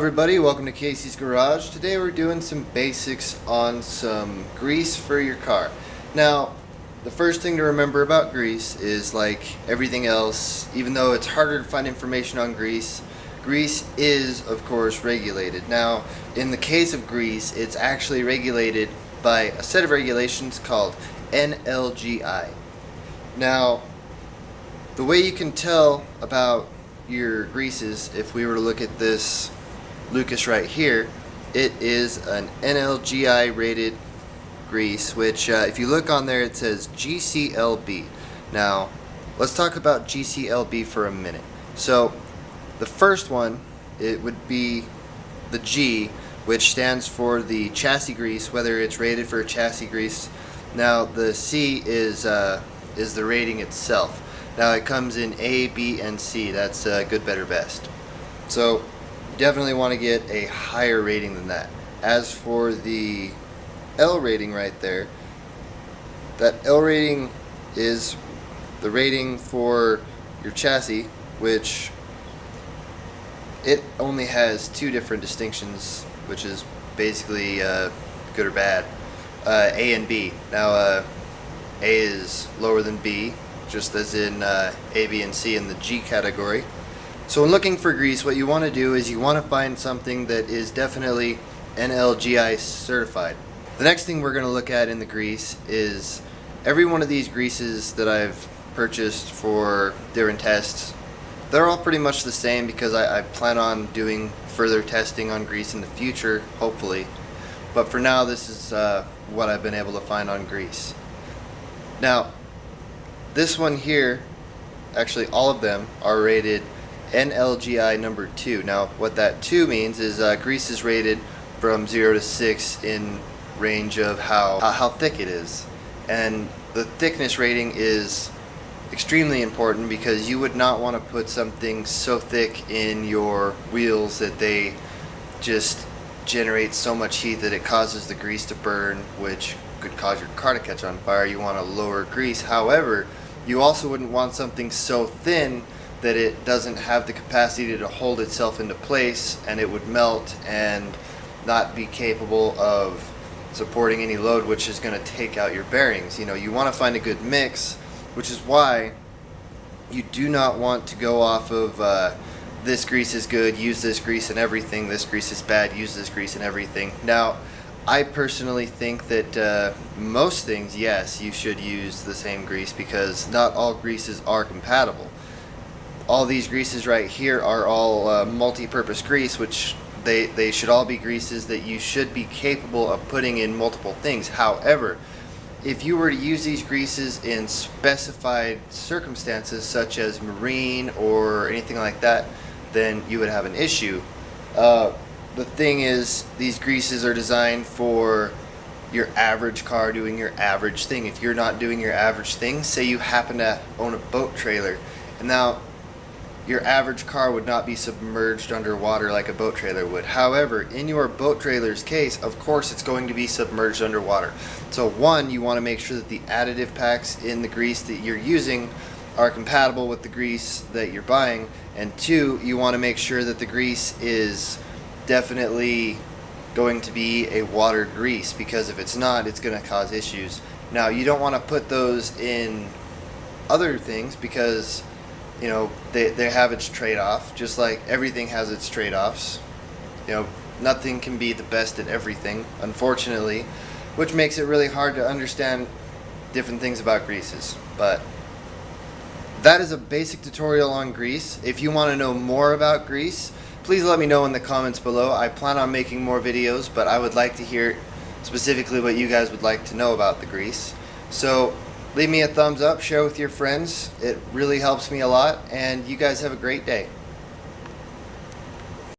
everybody, welcome to Casey's Garage. Today we're doing some basics on some grease for your car. Now, the first thing to remember about grease is, like everything else, even though it's harder to find information on grease, grease is of course regulated. Now, in the case of grease, it's actually regulated by a set of regulations called NLGI. Now, the way you can tell about your greases, if we were to look at this Lucas right here, it is an NLGI rated grease, which if you look on there it says GCLB. Now let's talk about GCLB for a minute. So the first one, it would be the G, which stands for the chassis grease, whether it's rated for chassis grease. Now the C is the rating itself. Now it comes in A, B, and C. That's good, better, best. So you definitely want to get a higher rating than that. As for the L rating right there, that L rating is the rating for your chassis, which it only has two different distinctions, which is basically good or bad. A and B. Now A is lower than B, just as in A, B, and C in the G category. So when looking for grease, what you want to do is you want to find something that is definitely NLGI certified. The next thing we're going to look at in the grease is every one of these greases that I've purchased for different tests. They're all pretty much the same because I plan on doing further testing on grease in the future, hopefully. But for now, this is what I've been able to find on grease. Now, this one here, actually all of them are rated NLGI number 2. Now what that 2 means is grease is rated from 0 to 6 in range of how thick it is. And the thickness rating is extremely important because you would not want to put something so thick in your wheels that they just generate so much heat that it causes the grease to burn, which could cause your car to catch on fire. You want a lower grease. However, you also wouldn't want something so thin that it doesn't have the capacity to hold itself into place and it would melt and not be capable of supporting any load, which is going to take out your bearings. You know, you want to find a good mix, which is why you do not want to go off of this grease is good, use this grease and everything, this grease is bad, use this grease and everything. Now, I personally think that most things, yes, you should use the same grease because not all greases are compatible. All these greases right here are all multi-purpose grease, which they should all be greases that you should be capable of putting in multiple things. However, if you were to use these greases in specified circumstances such as marine or anything like that, then you would have an issue. The thing is, these greases are designed for your average car doing your average thing. If you're not doing your average thing, say you happen to own a boat trailer, and now your average car would not be submerged underwater like a boat trailer would. However, in your boat trailer's case, of course it's going to be submerged underwater. So one, you want to make sure that the additive packs in the grease that you're using are compatible with the grease that you're buying, and two, you want to make sure that the grease is definitely going to be a water grease, because if it's not, it's going to cause issues. Now, you don't want to put those in other things because, you know, they have its trade-off, just like everything has its trade-offs. You know, nothing can be the best at everything, unfortunately, which makes it really hard to understand different things about greases. But that is a basic tutorial on grease. If you want to know more about grease, please let me know in the comments below. I plan on making more videos, but I would like to hear specifically what you guys would like to know about the grease. So leave me a thumbs up, share with your friends. It really helps me a lot, and you guys have a great day.